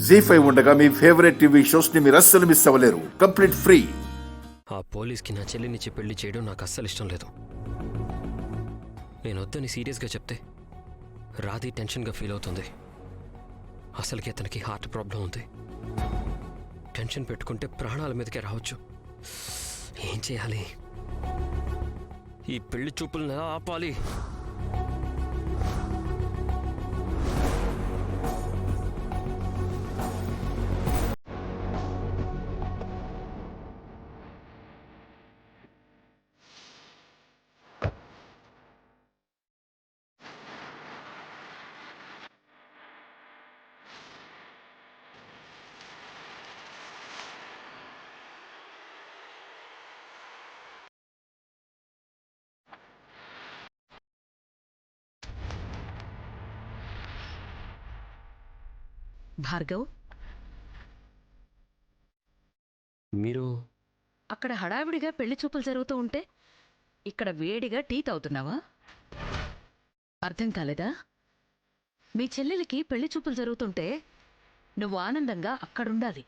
జీ5 ఉండగా మీ favourite TV shows ని మీరు అస్సలు మిస్ అవ్వలేరు. Complete free. ఆ పోలీస్కి నా చెల్లినిచ్చి పెళ్లి చేయడం నాకు అస్సలు ఇష్టం లేదు. నేను వద్దని సీరియస్గా చెప్తే రాధి టెన్షన్గా ఫీల్ అవుతుంది. అసలుకి అతనికి హార్ట్ ప్రాబ్లం ఉంది. టెన్షన్ పెట్టుకుంటే ప్రాణాల మీదకే రావచ్చు. ఏం చేయాలి? ఈ పెళ్లి చూపులను ఎలా ఆపాలి? భార్గవ్, మీరు అక్కడ హడావిడిగా పెళ్లి చూపులు జరుగుతూ ఉంటే ఇక్కడ వేడిగా టీ తాగుతున్నావా? అర్థం కాలేదా? మీ చెల్లెలికి పెళ్లి చూపులు జరుగుతుంటే నువ్వు ఆనందంగా అక్కడుండాలి.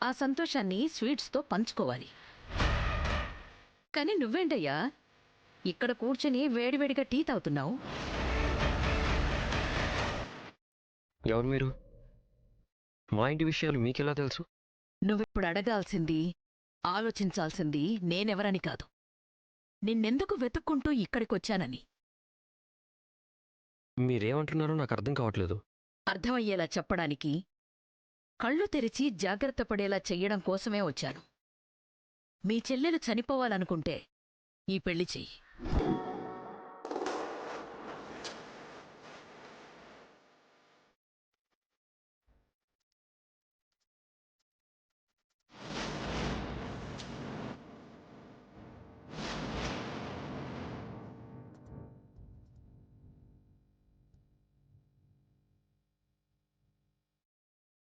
ఆ సంతోషాన్ని స్వీట్స్తో పంచుకోవాలి. కానీ నువ్వేంటయ్యా ఇక్కడ కూర్చుని వేడివేడిగా టీ తాగుతున్నావు? ఎవరు మీరు? మా ఇంటి విషయాలు మీకెలా తెలుసు? నువ్విప్పుడు అడగాల్సింది, ఆలోచించాల్సింది నేనెవరని కాదు, నిన్నెందుకు వెతుక్కుంటూ ఇక్కడికొచ్చానని. మీరేమంటున్నారో నాకు అర్థం కావట్లేదు. అర్థమయ్యేలా చెప్పడానికి కళ్ళు తెరిచి జాగ్రత్త పడేలా చెయ్యడం కోసమే వచ్చాను. మీ చెల్లెలు చనిపోవాలనుకుంటే ఈ పెళ్లి చెయ్యి.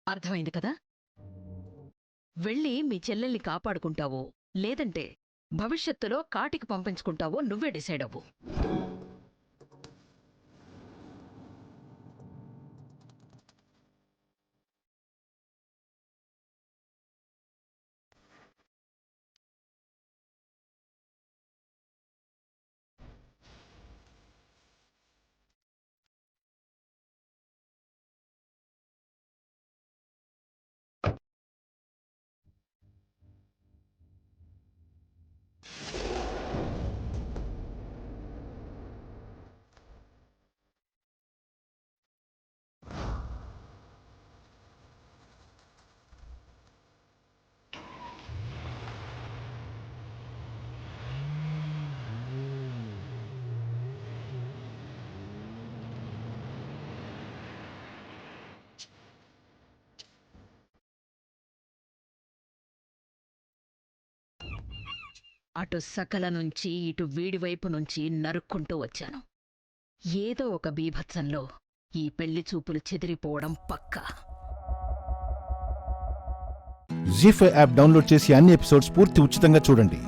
అర్థమైంది కదా? వెళ్ళి మీ చెల్లెల్ని కాపాడుకుంటావో లేదంటే భవిష్యత్తులో కాటికి పంపించుకుంటావో నువ్వే డిసైడ్ అవ్వు. అటు సకల నుంచి ఇటు వీడివైపు నుంచి నరుక్కుంటూ వచ్చాను. ఏదో ఒక బీభత్సంలో ఈ పెళ్లి చూపులు చెదిరిపోవడం పక్కా. జీ5 యాప్ డౌన్లోడ్ చేసి అన్ని ఎపిసోడ్స్ పూర్తి ఉచితంగా చూడండి.